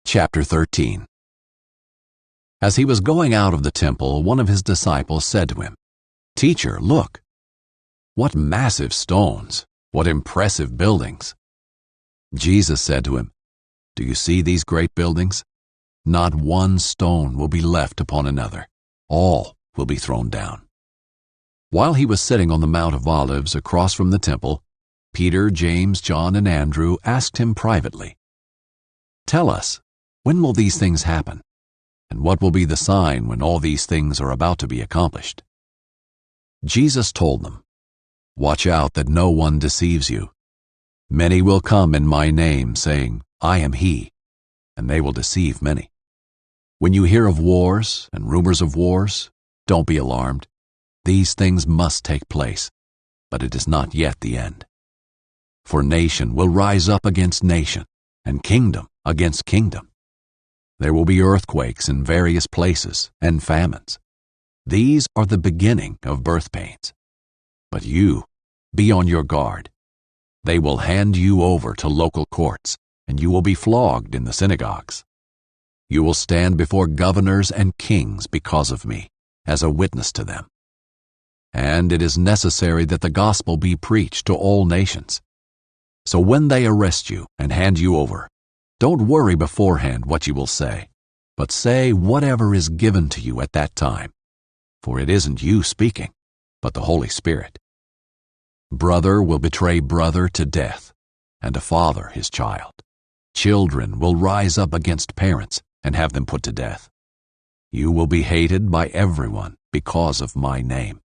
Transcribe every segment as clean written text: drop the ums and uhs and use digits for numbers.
Chapter 13. As he was going out of the temple, one of his disciples said to him, "Teacher, look! What massive stones! What impressive buildings!" Jesus said to him, "Do you see these great buildings? Not one stone will be left upon another. All will be thrown down." While he was sitting on the Mount of Olives across from the temple, Peter, James, John, and Andrew asked him privately, "Tell us, when will these things happen? And what will be the sign when all these things are about to be accomplished?" Jesus told them, "Watch out that no one deceives you. Many will come in my name, saying, 'I am he,' and they will deceive many. When you hear of wars and rumors of wars, don't be alarmed. These things must take place, but it is not yet the end. For nation will rise up against nation, and kingdom against kingdom. There will be earthquakes in various places and famines. These are the beginning of birth pains. But you, be on your guard. They will hand you over to local courts, and you will be flogged in the synagogues. You will stand before governors and kings because of me, as a witness to them. And it is necessary that the gospel be preached to all nations. So when they arrest you and hand you over, don't worry beforehand what you will say, but say whatever is given to you at that time, for it isn't you speaking, but the Holy Spirit. Brother will betray brother to death, and a father his child. Children will rise up against parents and have them put to death. You will be hated by everyone because of my name,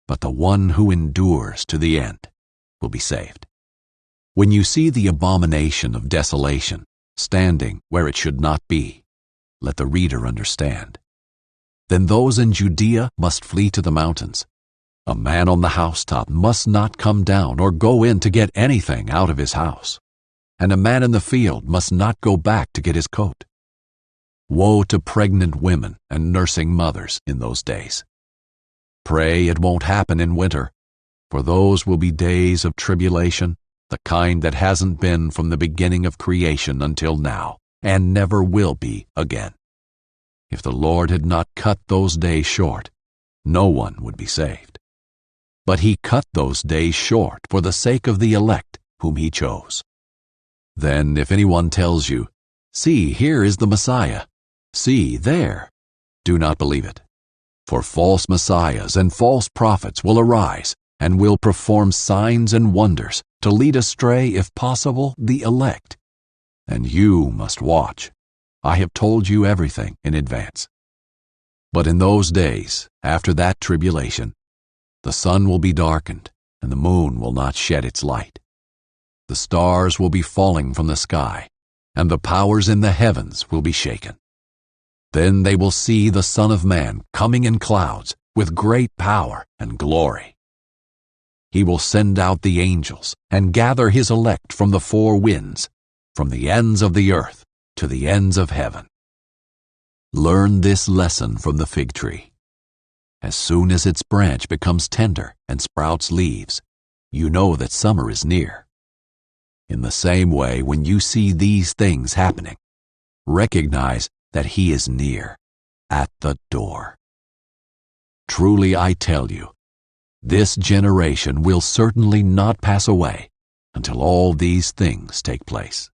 but the one who endures to the end will be saved. When you see the abomination of desolation standing where it should not be, let the reader understand. Then those in Judea must flee to the mountains. A man on the housetop must not come down or go in to get anything out of his house, and a man in the field must not go back to get his coat. Woe to pregnant women and nursing mothers in those days. Pray it won't happen in winter, for those will be days of tribulation, the kind that hasn't been from the beginning of creation until now, and never will be again. If the Lord had not cut those days short, no one would be saved. But he cut those days short for the sake of the elect whom he chose. Then if anyone tells you, 'See, here is the Messiah,' 'See, there,' do not believe it. For false messiahs and false prophets will arise and will perform signs and wonders to lead astray, if possible, the elect. And you must watch. I have told you everything in advance. But in those days, after that tribulation, the sun will be darkened, and the moon will not shed its light. The stars will be falling from the sky, and the powers in the heavens will be shaken. Then they will see the Son of Man coming in clouds with great power and glory. He will send out the angels and gather his elect from the four winds, from the ends of the earth to the ends of heaven. Learn this lesson from the fig tree. As soon as its branch becomes tender and sprouts leaves, you know that summer is near. In the same way, when you see these things happening, recognize that he is near, at the door. Truly I tell you, this generation will certainly not pass away until all these things take place.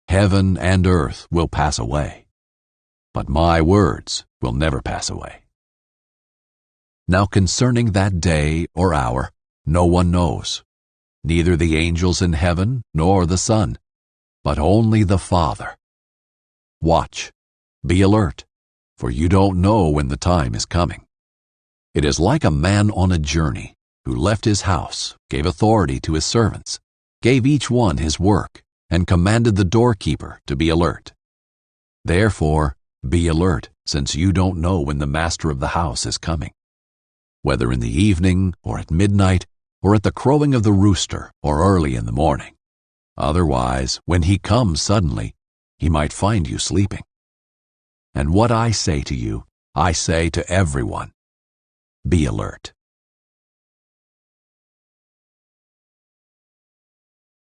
Heaven and earth will pass away, but my words will never pass away. Now concerning that day or hour, no one knows, neither the angels in heaven nor the Son, but only the Father. Watch, be alert, for you don't know when the time is coming. It is like a man on a journey who left his house, gave authority to his servants, gave each one his work, and commanded the doorkeeper to be alert. Therefore, be alert, since you don't know when the master of the house is coming, whether in the evening or at midnight or at the crowing of the rooster or early in the morning. Otherwise, when he comes suddenly, he might find you sleeping. And what I say to you, I say to everyone, be alert.